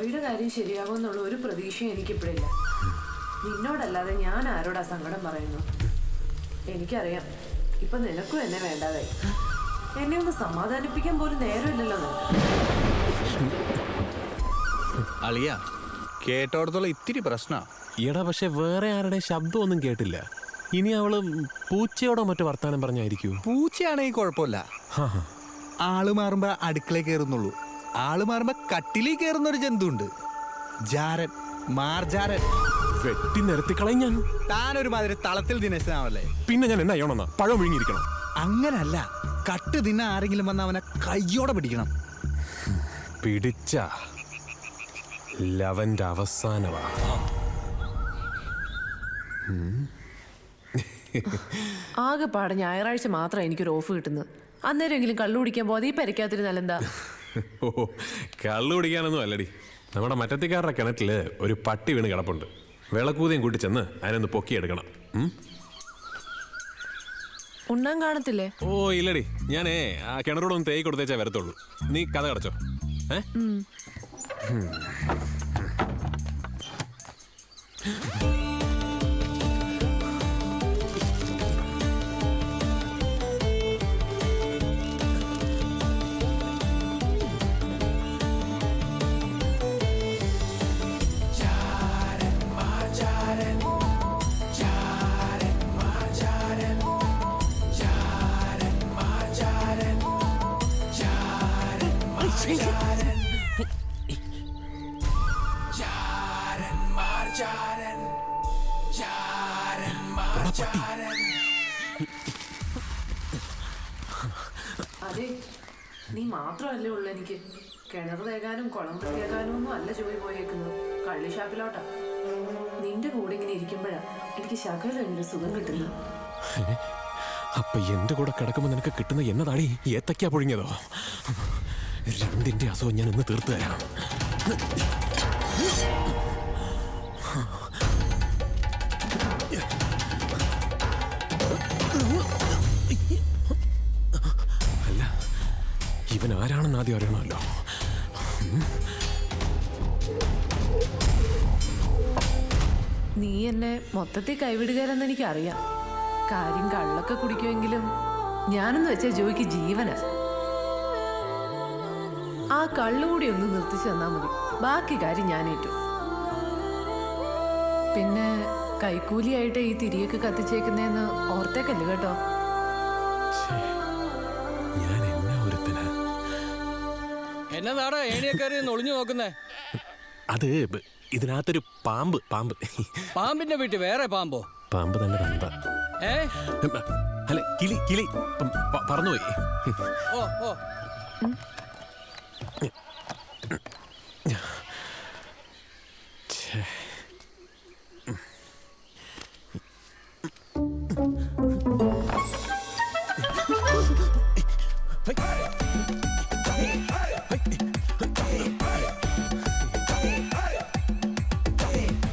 ജോയിയുടെ കാര്യം ശരിയാകുമെന്നുള്ള ഒരു പ്രതീക്ഷയും എനിക്കിപ്പോഴില്ല. നിന്നോടല്ലാതെ ഞാൻ ആരോടാ സങ്കടം പറയുന്നു? എനിക്കറിയാം ഇപ്പൊ നിനക്കും എന്നെ വേണ്ടാതായി. എന്നെ ഒന്ന് സമാധാനിപ്പിക്കാൻ പോലും നേരമില്ലല്ലോ നിനക്ക്. അളിയ കേട്ടോടത്തോളം ഇത്തിരി പ്രശ്ന. എടാ പക്ഷെ വേറെ ആരുടെ ശബ്ദമൊന്നും കേട്ടില്ല. ഇനി അവള് പൂച്ചയോടോ മറ്റു വർത്താനം പറഞ്ഞായിരിക്കൂ. പൂച്ചയാണെങ്കിൽ കുഴപ്പമില്ല. ആള് മാറുമ്പോ അടുക്കളയിൽ കയറുന്നുള്ളൂ. ആള് മാറുമ്പോ കട്ടിലിൽ കയറുന്ന ഒരു ജന്തു ഉണ്ട്, ജാരൻ, മാർജാരൻ. വെട്ടി നിരത്തിക്കളയും ഞാൻ. താനൊരുമാതിരി തളത്തിൽ ദിനേശനാവല്ലേ. പിന്നെ ഞാൻ എന്നാ ചെയ്യണമെന്നാ? പഴം വിഴുങ്ങിയിരിക്കണം. അങ്ങനല്ല, കട്ട് തിന്ന ആരെങ്കിലും വന്ന് അവനെ കയ്യോടെ പിടിക്കണം. പിടിച്ച ലവന്റെ അവസാനവാ. ആകെപ്പാടെ ഞായറാഴ്ച മാത്രം എനിക്കൊരു ഓഫ് കിട്ടുന്നത്. അന്നേരമെങ്കിലും കള്ളു കുടിക്കാൻ പോകാതെ ഈ പെരക്കാത്തിരുന്നാലെന്താ? ഓ, കള്ളു കുടിക്കാനൊന്നും അല്ലടി. നമ്മുടെ മറ്റത്തിക്കാരുടെ കിണറ്റില് ഒരു പട്ടി വീണ് കിടപ്പുണ്ട്. വിളക്കൂതയും കൂട്ടി ചെന്ന് അതിനൊന്ന് പൊക്കിയെടുക്കണം. ഉണ്ണാൻ കാണത്തില്ലേ? ഓ ഇല്ലടി, ഞാനേ ആ കിണറോട് ഒന്ന് തേയി കൊടുത്തേച്ചാ വരത്തുള്ളൂ. നീ കഥ കടച്ചോ. അതെ, നീ മാത്രമല്ലേ ഉള്ളു എനിക്ക്. കിണർ തേകാനും കുളം വൃത്തിയാക്കാനും ഒന്നും അല്ല ജോലി പോയേക്കുന്നത്, കള്ളി ഷാപ്പിലോട്ടാ. നിന്റെ കൂടെ ഇങ്ങനെ ഇരിക്കുമ്പോഴാ എനിക്ക് ശകലം ഇങ്ങനെ സുഖം കിട്ടുന്നത്. അപ്പൊ എന്റെ കൂടെ കിടക്കുമ്പോ നിനക്ക് കിട്ടുന്ന എന്നതാടി? ഏത്തക്കാ പൊഴിഞ്ഞതോ? രണ്ടിന്റെ അസുഖം ഞാൻ ഇന്ന് തീർത്തു തരാം. അല്ല, ഇവൻ ആരാണെന്ന് ആദ്യം അറിയണമല്ലോ. നീ എന്നെ മൊത്തത്തിൽ കൈവിടുകയെന്ന് എനിക്കറിയാം. കാര്യം കള്ളൊക്കെ കുടിക്കുമെങ്കിലും ഞാനെന്ന് വെച്ചാൽ ജോയിക്ക് ജീവനാ. ആ കള്ളുകൂടി ഒന്ന് നിർത്തിച്ചു തന്നാ മതി, ബാക്കി കാര്യം ഞാൻ ഏറ്റു. പിന്നെ കൈക്കൂലിയായിട്ട് ഈ തിരിയൊക്കെ കത്തിച്ചേക്കുന്നേന്ന് ഓർത്തേക്കല്ലേ കേട്ടോ. ഞാൻ എന്നാ ഒരുത്തനാ? എന്നതാടാ ഏണിയക്കാരി ഒളിഞ്ഞു നോക്കുന്നേ? അത് ഇതിനകത്തൊരു പാമ്പ്. പാമ്പിന്റെ വീട്ടിൽ വേറെ പാമ്പോ? പാമ്പ് തന്നെ പാമ്പ. അല്ല, കിളി പറന്നുപോയി. ഓ ഓ,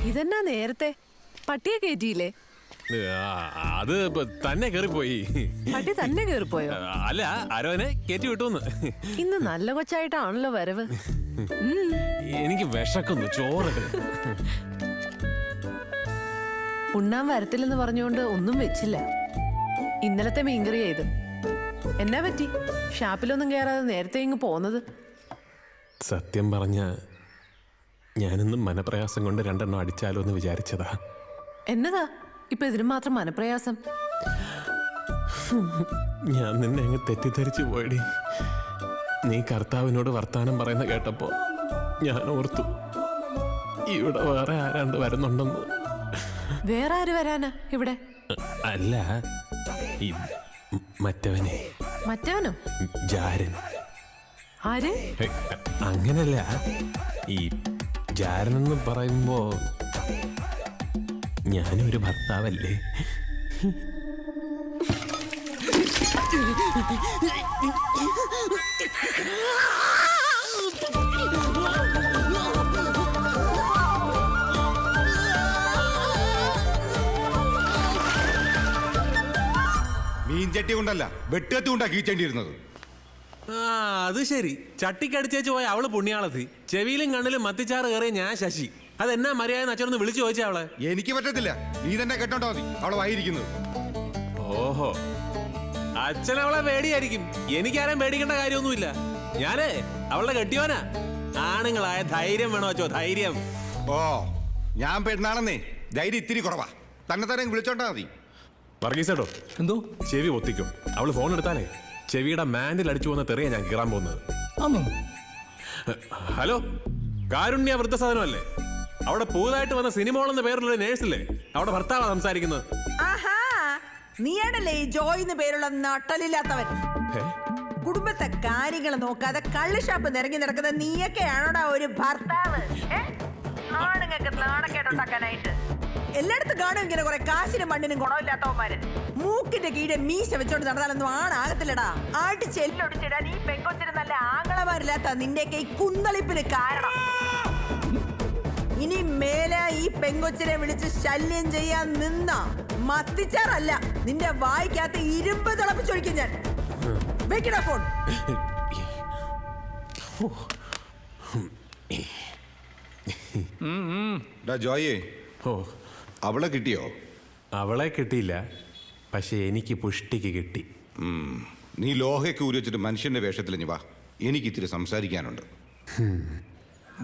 ഇതെന്നാ നേരത്തെ പട്ടിയെ കയറ്റിയില്ലേ? അത് തന്നെ കേറിപ്പോയി. പട്ടി തന്നെ കേറിപ്പോയോ? അല്ല, ആരോനെ കയറ്റി വിട്ടൂന്ന്. ഇന്ന് നല്ല കൊച്ചായിട്ടാണല്ലോ വരവ്. എനിക്ക് വിശക്കുന്നു, ചോറ്. ഉണ്ണാൻ വരത്തില്ലെന്ന് പറഞ്ഞുകൊണ്ട് ഒന്നും വെച്ചില്ല. ഇന്നലത്തെ മീൻകറി ചെയ്ത്. എന്നാ പറ്റി ഷാപ്പിലൊന്നും കയറാതെ നേരത്തെ ഇങ്ങ് പോന്നത്? സത്യം പറഞ്ഞ ഞാനിന്നും മനപ്രയാസം കൊണ്ട് രണ്ടെണ്ണം അടിച്ചാലോ എന്ന് വിചാരിച്ചതാ. എന്നതാ ഇപ്പൊ ഇതിന് മാത്രം മനപ്രയാസം? ഞാൻ നിന്നെ അങ്ങ് തെറ്റിദ്ധരിച്ചു പോയടി. നീ കർത്താവിനോട് വർത്താനം പറയുന്ന കേട്ടപ്പോ ഞാൻ ഓർത്തു ഇവിടെ വേറെ ആരാണ്ട് വരുന്നുണ്ടെന്ന്. വേറെ ആര് വരാനാ ഇവിടെ? അല്ല, ഈ മറ്റവനെ. മറ്റവനോ? ജാരൻ. ആര്? അങ്ങനല്ല, ഈ ജാരനെന്ന് പറയുമ്പോ ഞാനൊരു ഭർത്താവല്ലേ? മീൻചട്ടി കൊണ്ടല്ല വെട്ടുകത്തി കൊണ്ടാ കീച്ചേണ്ടിയിരുന്നത്. ആ അത് ശരി. ചട്ടിക്കടിച്ചേച്ച് പോയ അവള് പുണ്യാളത്തി, ചെവിയിലും കണ്ണിലും മത്തിച്ചാറ് കയറിയ ഞാൻ ശശി. അതെന്നാ മര്യാദ അച്ഛനൊന്ന് വിളിച്ചു ചോദിച്ചാ അവളെ. എനിക്ക് പറ്റത്തില്ല, നീ തന്നെ കേട്ടോണ്ടോ മതി അവളെ വായിരിക്കുന്നത്. ഓഹോ, അച്ഛൻ അവളെ പേടിയായിരിക്കും. എനിക്കാരും പേടിക്കേണ്ട കാര്യമൊന്നുമില്ല. ഞാനേ അവളുടെ കെട്ടിയോനാ. ആണുങ്ങളായ ധൈര്യം വേണോ അച്ചോ, ധൈര്യം. ഓ, ഞാൻ പെണ്ണാണെന്നേ ധൈര്യം ഇത്തിരി കുറവാ. തന്നെ തന്നെ വിളിച്ചോണ്ടാ മതി. വർഗീസേട്ടോ, എന്തോ ചെവി ഒത്തിക്കും. അവള് ഫോൺ എടുത്താലേ ചെവിയുടെ മാൻഡിൽ അടിച്ചു പോകുന്ന തെറിയ ഞാൻ കീറാൻ പോകുന്നത്. ആന്നോ? ഹലോ, കാരുണ്യ വൃദ്ധസാധനമല്ലേ? അവിടെ പുതുതായിട്ട് വന്ന സിനിമോളെന്ന പേരുള്ള നേഴ്സില്ലേ, അവിടെ ഭർത്താവാ സംസാരിക്കുന്നത്. ആഹാ, നീയാണല്ലേ ഈ ജോയ് എന്ന് പേരുള്ള നട്ടലില്ലാത്തവൻ. ഏ? കുടുംബത്തെ കാര്യങ്ങൾ നോക്കാതെ കള്ള് ഷാപ്പ് നിറങ്ങി നടക്കുന്ന നീയൊക്കെയാണോടാ ഒരു ഭർത്താവ്? ആണുങ്ങൾക്ക് നാണക്കേട്ടുണ്ടാക്കാനായിട്ട് എല്ലായിടത്തും കാണും ഇങ്ങനെ കുറെ കാശിനും മണ്ണിനും ഗുണമില്ലാത്തവന്മാര്. മൂക്കിന്റെ കീഴെ മീശ വെച്ചോണ്ട് നടന്നാലൊന്നും ആണാകത്തില്ലടാ. ചെല്ലൊടിച്ചിടാൻ ഈ പെങ്കൊച്ചിന് നല്ല ആങ്ങളമാരില്ലാത്ത നിന്റെയൊക്കെ ഈ കുന്തളിപ്പിന് കാരണം. ഇനി മേലെ ഈ പെങ്കൊച്ചിനെ വിളിച്ച് ശല്യം ചെയ്യാൻ നിന്ന മത്തിച്ചാറല്ല, നിന്റെ വായിക്കകത്ത് ഇരുമ്പ് തിളപ്പിച്ചൊഴിക്കും ഞാൻ. വെക്കടാ ഫോൺ. ജോയേ, ഓ, അവളെ കിട്ടിയോ? അവളെ കിട്ടിയില്ല, പക്ഷെ എനിക്ക് പുഷ്ടിക്ക് കിട്ടി. നീ ലോഹയൊക്കെ ഊരിവെച്ചിട്ട് മനുഷ്യന്റെ വേഷത്തിൽ ഇനി വാ, എനിക്ക് ഇത്തിരി സംസാരിക്കാനുണ്ട്.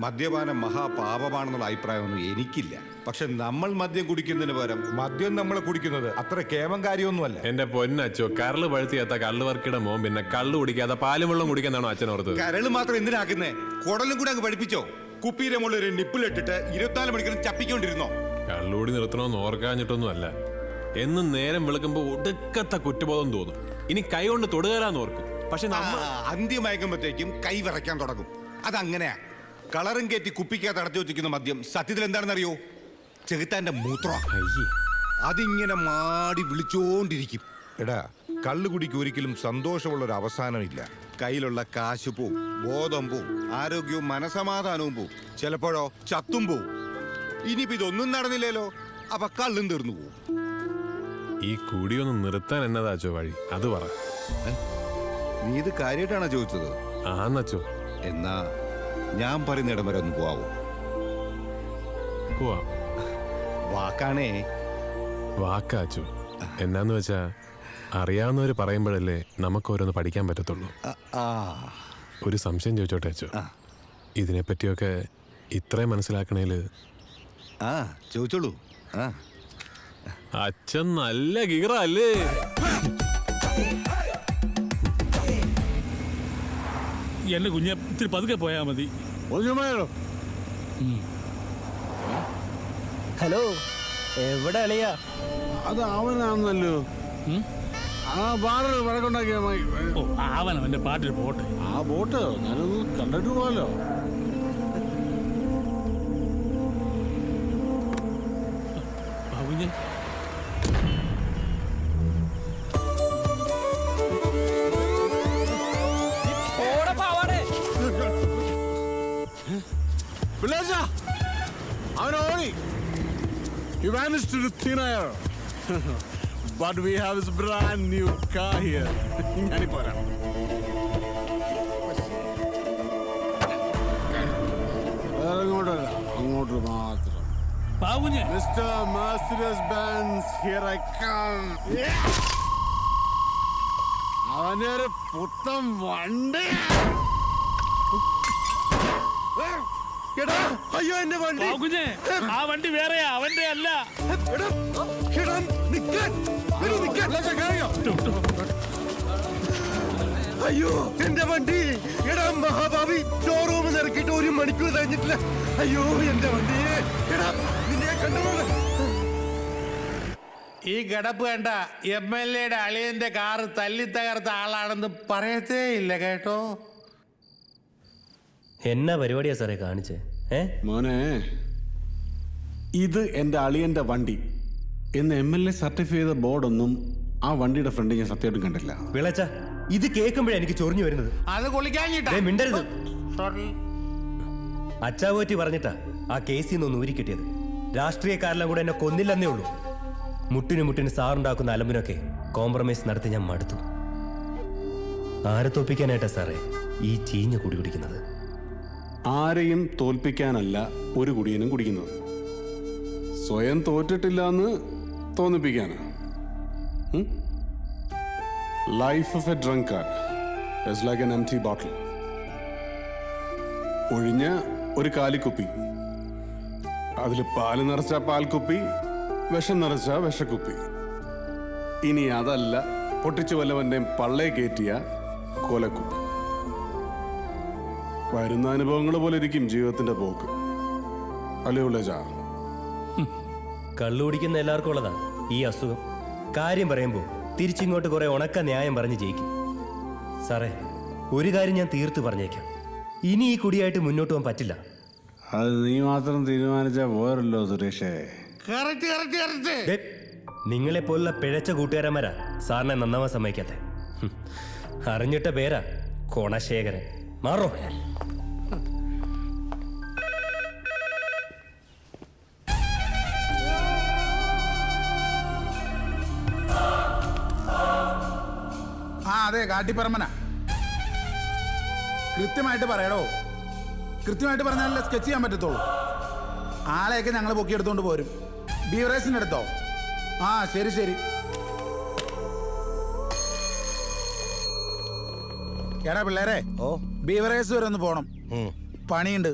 മദ്യപാനം മഹാപാപമാണെന്നുള്ള അഭിപ്രായമൊന്നും എനിക്കില്ല. പക്ഷെ നമ്മൾ മദ്യം കുടിക്കുന്നതിന് പകരം മദ്യം നമ്മളെ കുടിക്കുന്നത് അത്ര കേമം കാര്യമൊന്നുമല്ല. എന്റെ പൊന്നച്ചോ, കരള് പഴുത്തിയാത്ത കള്ള് വർക്കിയുടെ മോൻ പിന്നെ കള്ള് കുടിക്കാതെ പാലും വെള്ളം കുടിക്കാന്നാണോ അച്ഛനോർത്തത്? കരള് മാത്രം എന്തിനാക്കുന്നേ? കുടലും കൂടെ അങ്ങ് പഠിപ്പിച്ചോ. കുപ്പിയിലെ മുകളിൽ ഒരു നിപ്പിലിട്ടിട്ട് 24 മണിക്കൂറും ചപ്പിക്കൊണ്ടിരുന്നോ? കള്ളുകൂടി നിർത്തണമെന്ന് ഓർക്കാഞ്ഞിട്ടൊന്നും അല്ല. എന്നും നേരം വെളുക്കുമ്പോ ഒടുക്കത്തെ കുറ്റബോധം തോന്നും. ഇനി കൈ കൊണ്ട് തൊടുകരാന്ന് ഓർക്കും. പക്ഷെ അന്ത്യം മയക്കുമ്പോഴത്തേക്കും കൈ വിറയ്ക്കാൻ തുടങ്ങും. അതങ്ങനെയാ. കളറും കയറ്റി കുപ്പിക്കകത്ത് അടച്ചു വെച്ചിരിക്കുന്ന മദ്യം സത്യത്തിൽ എന്താണെന്നറിയോ? ചെകുത്താന്റെ മൂത്രം. അതിങ്ങനെ മാടി വിളിച്ചോണ്ടിരിക്കും. എടാ, കള്ളുകുടിക്ക് ഒരിക്കലും സന്തോഷമുള്ള ഒരു അവസാനമില്ല. കയ്യിലുള്ള കാശ് പോവും, ബോധം പോവും, ആരോഗ്യവും മനസമാധാനവും പോവും, ചിലപ്പോഴോ ചത്തും പോവും. ഇനിയിപ്പോ ഇതൊന്നും നടന്നില്ലല്ലോ, അപ്പൊ കള്ളും തീർന്നു പോവും. ഈ കുടിയൊന്ന് നിർത്താൻ എന്നതാച്ചോ വഴി, അത് പറ. നീ ഇത് കാര്യമായിട്ടാണോ ചോദിച്ചത്? ആന്നച്ചോ. എന്നാ ഞാൻ പറയുന്ന ഇടം വരെ ഒന്ന് പോവാവോ? പോവാ. വാക്കാണേ. വാക്കാച്ചു. എന്നാന്ന് വെച്ചാ അറിയാവുന്നവര് പറയുമ്പോഴല്ലേ നമുക്ക് ഓരോന്ന് പഠിക്കാൻ പറ്റത്തുള്ളൂ. ഒരു സംശയം ചോദിച്ചോട്ടെ അച്ചു, ഇതിനെപ്പറ്റിയൊക്കെ ഇത്രയും മനസ്സിലാക്കണേല്? ചോദിച്ചോളൂ. അച്ഛൻ നല്ല ഗീറല്ലേ? എന്റെ കുഞ്ഞെ ഇത്തിരി പതുക്കെ പോയാ മതി. ഹലോ, എവിടെ അളിയാ? അത് അവനാണല്ലോ. ആ ബാറിൽ വഴക്കുണ്ടാക്കിയ ഓ, അവൻ അവന്റെ പാട്ടിൽ പോട്ടെ. ആ ബോട്ട് ഞാനൊന്ന് കണ്ടിട്ട് പോവാലോ. കുഞ്ഞെ അവനോടി. He vanished to the thin air. But we have his brand new car here. ഞാനിപ്പോ വരാം. വേറെ ഇങ്ങോട്ടല്ല, അങ്ങോട്ട് മാത്രം. പാവുഞ്ഞെ Mr. Mercedes-Benz, here I come. അവന്റെ ഒരു പുത്തൻ വണ്ടി. അയ്യോ, എന്റെ വണ്ടി. കുഞ്ഞെ, ആ വണ്ടി വേറെയാ, അവന്റെ അല്ല. അയ്യോ, എന്റെ വണ്ടി. എടാ മഹാഭാവി, ഷോറൂമിൽ ഇറക്കിയിട്ട് 1 മണിക്കൂർ കഴിഞ്ഞിട്ടില്ല. അയ്യോ, എന്റെ വണ്ടി. എടാ, നിന്നെ കണ്ടുപോകും. ഈ കിടപ്പ് കണ്ട MLA-യുടെ അളിയന്റെ കാറ് തല്ലി തകർത്ത ആളാണെന്ന് പറയത്തേ ഇല്ല കേട്ടോ. എന്നാ പരിപാടിയാ സാറേ കാണിച്ചേ? മോനെ, ഇത് എന്റെ അളിയന്റെ വണ്ടി എന്ന് MLA സർട്ടിഫൈ ചെയ്ത ബോർഡൊന്നും ആ വണ്ടിയുടെ ഫ്രണ്ട് ഞാൻ സത്യമായിട്ടും കണ്ടില്ല. വിളച്ച ഇത് കേൾക്കുമ്പോഴേ എനിക്ക് ചൊറിഞ്ഞു വരുന്നത്. അത് കുളിക്കാഞ്ഞിട്ടാ. മിണ്ടരുത്. സോറി. അച്ചാപോറ്റി പറഞ്ഞിട്ടാ ആ കേസിൽ നിന്ന് ഊരി കിട്ടിയത്. രാഷ്ട്രീയക്കാരെല്ലാം കൂടെ എന്നെ കൊന്നില്ലെന്നേ ഉള്ളൂ. മുട്ടിന് സാറുണ്ടാക്കുന്ന അലമ്പിനൊക്കെ കോംപ്രമൈസ് നടത്തി ഞാൻ മടുത്തു. ആരെ തോപ്പിക്കാനായിട്ടാ സാറേ ഈ ചീഞ്ഞ കുടി കുടിക്കുന്നത്? ആരെയും തോൽപ്പിക്കാനല്ല ഒരു കുടിയനും കുടിക്കുന്നത്. സ്വയം തോറ്റിട്ടില്ല എന്ന് തോന്നിപ്പിക്കാനാ. Life of a drunkard is like an empty bottle. ഒഴിഞ്ഞ ഒരു കാലിക്കുപ്പി, അതിൽ പാല് നിറച്ച പാൽക്കുപ്പി, വിഷം നിറച്ച വിഷക്കുപ്പി. ഇനി അതല്ല, പൊട്ടിച്ചു വല്ലവന്റെയും പള്ളയെ കയറ്റിയ കൊലക്കുപ്പി. വരുന്ന അനുഭവങ്ങൾ പോലെ ഇരിക്കും ജീവിതത്തിന്റെ പോക്ക്. അല്ലേ ഉള്ളേജാ? കള്ളു കുടിക്കുന്ന എല്ലാവർക്കും ഉള്ളതാ ഈ അസുഖം. കാര്യം പറയുമ്പോൾ തിരിച്ചിങ്ങോട്ട് കുറെ ഉണക്ക ന്യായം പറഞ്ഞ് ജയിക്കും. സാറേ, ഒരു കാര്യം ഞാൻ തീർത്തു പറഞ്ഞേക്കാം, ഇനി ഈ കുടിയായിട്ട് മുന്നോട്ട് പോകാൻ പറ്റില്ല. അത് നീ മാത്രം തീരുമാനിച്ചാ പോരല്ലോ സുരേഷേ. നിങ്ങളെ പോലുള്ള പിഴച്ച കൂട്ടുകാരന്മാരാ സാറിനെ നന്നാവാൻ സമ്മതിക്കാത്ത. അറിഞ്ഞിട്ട പേരാ കോണശേഖരൻ. മാറോ. അതെ, കാട്ടിപ്പറമ്പനാ. കൃത്യമായിട്ട് പറയടോ. കൃത്യമായിട്ട് പറഞ്ഞാലേ സ്കെച്ച് ചെയ്യാൻ പറ്റത്തുള്ളൂ. ആളെയൊക്കെ ഞങ്ങൾ പൊക്കിയെടുത്തോണ്ട് പോരും. ബീവറേജിന്റെ അടുത്തോ? ആ ശരി ശരി. എടാ പിള്ളേരെ, ബീവറേജ് വരെ ഒന്ന് പോണം, പണിയുണ്ട്.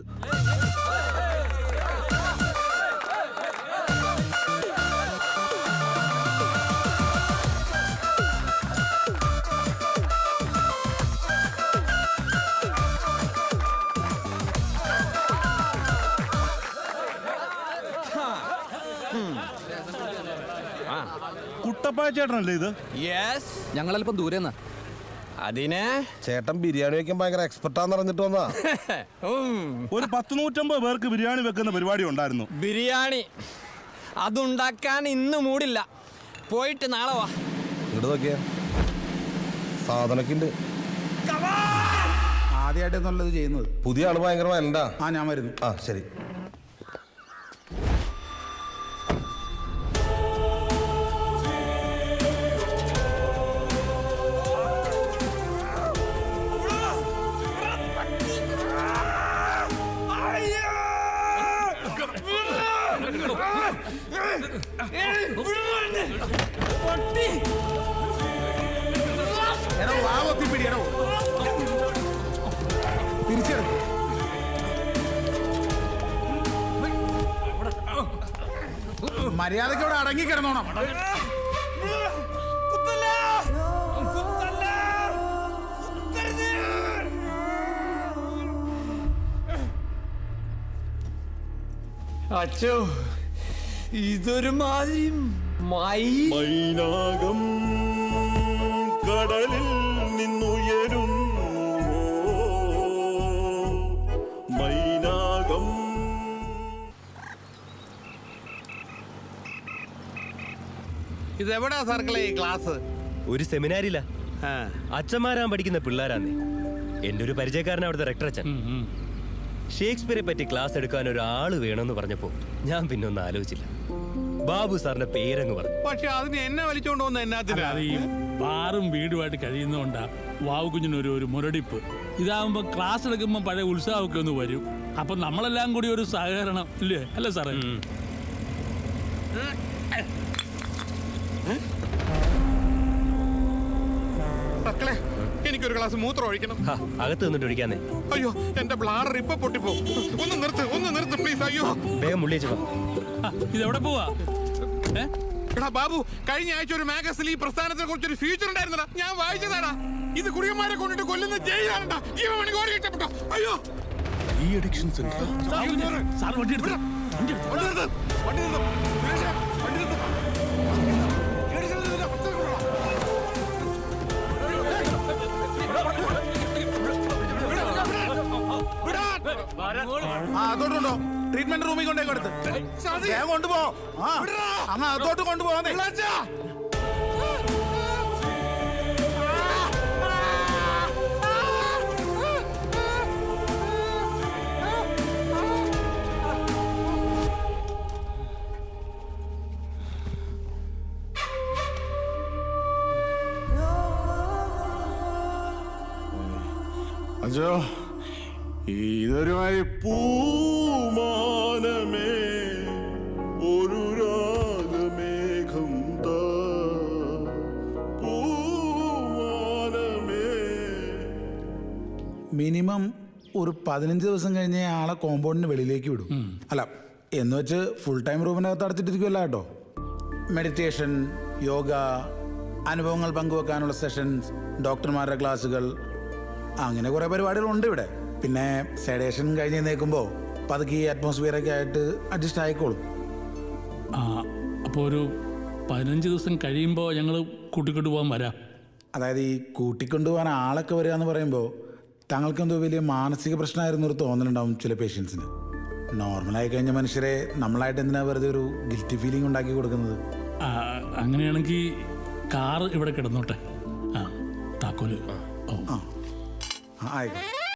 കുട്ടപ്പായ ചേട്ടനല്ലേ ഇത്? ഞങ്ങളല്പം ദൂരെന്നാ. അതിനെ ചേട്ടൻ ബിരിയാണി വെക്കാൻ ഭയങ്കര എക്സ്പെർട്ടാന്ന് പറഞ്ഞിട്ട് വന്നാ. ഒരു 100-150 പേർക്ക് ബിരിയാണി വെക്കുന്ന പരിപാടി ഉണ്ടായിരുന്നു. ബിരിയാണി അതുണ്ടാക്കാൻ ഇന്ന് മൂടില്ല. പോയിട്ട് നാളെ വാ. ഇങ്ങോട്ട് നോക്കിയാ സാധനൊക്കെ ഉണ്ട്. ആദ്യമായിട്ടെന്നുള്ളത് ചെയ്യുന്നത്. പുതിയ ആള് ഭയങ്കര വയലണ്ടാ. ആ ഞാൻ വരുന്നു. ആ ശരി. തിരിച്ചെടുക്കും. മര്യാദയ്ക്കോടെ അടങ്ങി കിടന്നോണം. അച്ചോ, ഇതൊരു മാതിരി മൈനാകം കടലിൽ നിന്നുയരുന്നു, മൈനാകം. ഇതെവിടാ സർക്കിളെ ഈ ക്ലാസ്? ഒരു സെമിനാരില്ല, അച്ഛന്മാരാൻ പഠിക്കുന്ന പിള്ളേരാന്നേ. എൻ്റെ ഒരു പരിചയക്കാരൻ അവിടുത്തെ റെക്ടർ അച്ഛൻ. ഷേക്സ്പിയറെ പറ്റി ക്ലാസ് എടുക്കാൻ ഒരാള് വേണമെന്ന് പറഞ്ഞപ്പോ ഞാൻ പിന്നെ ഒന്നും ആലോചിച്ചില്ല. ബാബു സാറിന്റെ പേരങ്ങ് പറഞ്ഞു. പക്ഷെ അതിന് എന്നെ വലിച്ചോണ്ട് വന്ന എന്നാത്തിനാ? അത് ഈ ബാറും വീടുമായിട്ട് കഴിയുന്നോണ്ടാ വാവു കുഞ്ഞിനൊരു മുരടിപ്പ്. ഇതാവുമ്പോ ക്ലാസ് എടുക്കുമ്പോ പഴയ ഉത്സാഹമൊക്കെ ഒന്ന് വരും. അപ്പൊ നമ്മളെല്ലാം കൂടി ഒരു സഹകരണം ഇല്ലേ? അല്ലേ സാറേ? മക്കളെ, എനിക്കൊരു ഗ്ലാസ് മൂത്രം ഒഴിക്കണം. അകത്ത് നിന്നിട്ട് ഒഴിക്കാന്നേ. അയ്യോ, എന്റെ ബ്ലാഡർ ഇപ്പൊ പൊട്ടിപ്പോ. ഒന്ന് നിർത്ത് പ്ലീസ്. അയ്യോ, വേഗം മുള്ളിയേച്ചോ. ഇതെവിടെ പോവാ? എടാ ബാബു, കഴിഞ്ഞ ആഴ്ച ഒരു മാഗസിനിൽ ഈ പ്രസ്ഥാനത്തെ കുറിച്ചൊരു ഫ്യൂച്ചർ ഉണ്ടായിരുന്നടാ. ഞാൻ വായിച്ചതാടാ. ഇത് കുടിയന്മാരെ കൊണ്ടിട്ട് കൊല്ലുന്ന ജയിലാണ്ടാ. ജീവൻ മണി ഓടി കിട്ടപ്പെട്ടോ. അയ്യോ, ഈ അഡിക്ഷൻ സെന്റർ. സാർ വണ്ടി എടുത്ത് അതോട്ടുണ്ടോ? ട്രീറ്റ്മെന്റ് റൂമിൽ കൊണ്ടേ കൊടുത്ത് കൊണ്ടുപോ. അങ്ങ് അതോട്ട് കൊണ്ടുപോകാന്നേ. അച്ഛോ ഇതൊരുമായി പൂമാനമേ ഒരു രാഗമേഘം താ പൂമാനമേ. മിനിമം ഒരു 15 ദിവസം കഴിഞ്ഞേ ആളെ കോമ്പൗണ്ടിന് വെളിയിലേക്ക് വിടും. അല്ല എന്ന് വെച്ച് ഫുൾ ടൈം റൂമിനകത്ത് അടച്ചിട്ടിരിക്കുമല്ല കേട്ടോ. മെഡിറ്റേഷൻ, യോഗ, അനുഭവങ്ങൾ പങ്കുവെക്കാനുള്ള സെഷൻസ്, ഡോക്ടർമാരുടെ ക്ലാസ്സുകൾ, അങ്ങനെ കുറേ പരിപാടികളുണ്ട് ഇവിടെ. പിന്നെ സെഡേഷൻ കഴിഞ്ഞ് നിൽക്കുമ്പോൾ പതുക്കെ ഈ അറ്റ്മോസ്ഫിയറൊക്കെ ആയിട്ട് അഡ്ജസ്റ്റ് ആയിക്കോളും. അപ്പോൾ ഒരു 15 ദിവസം കഴിയുമ്പോൾ ഞങ്ങൾ കൂട്ടിക്കൊണ്ടു പോകാൻ വരാം. അതായത് ഈ കൂട്ടിക്കൊണ്ടുപോകാൻ ആളൊക്കെ വരിക എന്ന് പറയുമ്പോൾ താങ്കൾക്ക് എന്തോ വലിയ മാനസിക പ്രശ്നമായിരുന്നു ഒരു തോന്നലുണ്ടാവും ചില പേഷ്യൻസിന്. നോർമലായി കഴിഞ്ഞ മനുഷ്യരെ നമ്മളായിട്ട് എന്തിനാ വെറുതെ ഒരു ഗിൽറ്റി ഫീലിംഗ് ഉണ്ടാക്കി കൊടുക്കുന്നത്? അങ്ങനെയാണെങ്കിൽ കാർ ഇവിടെ കിടന്നോട്ടെ. താക്കോല്. ആയിക്കോട്ടെ.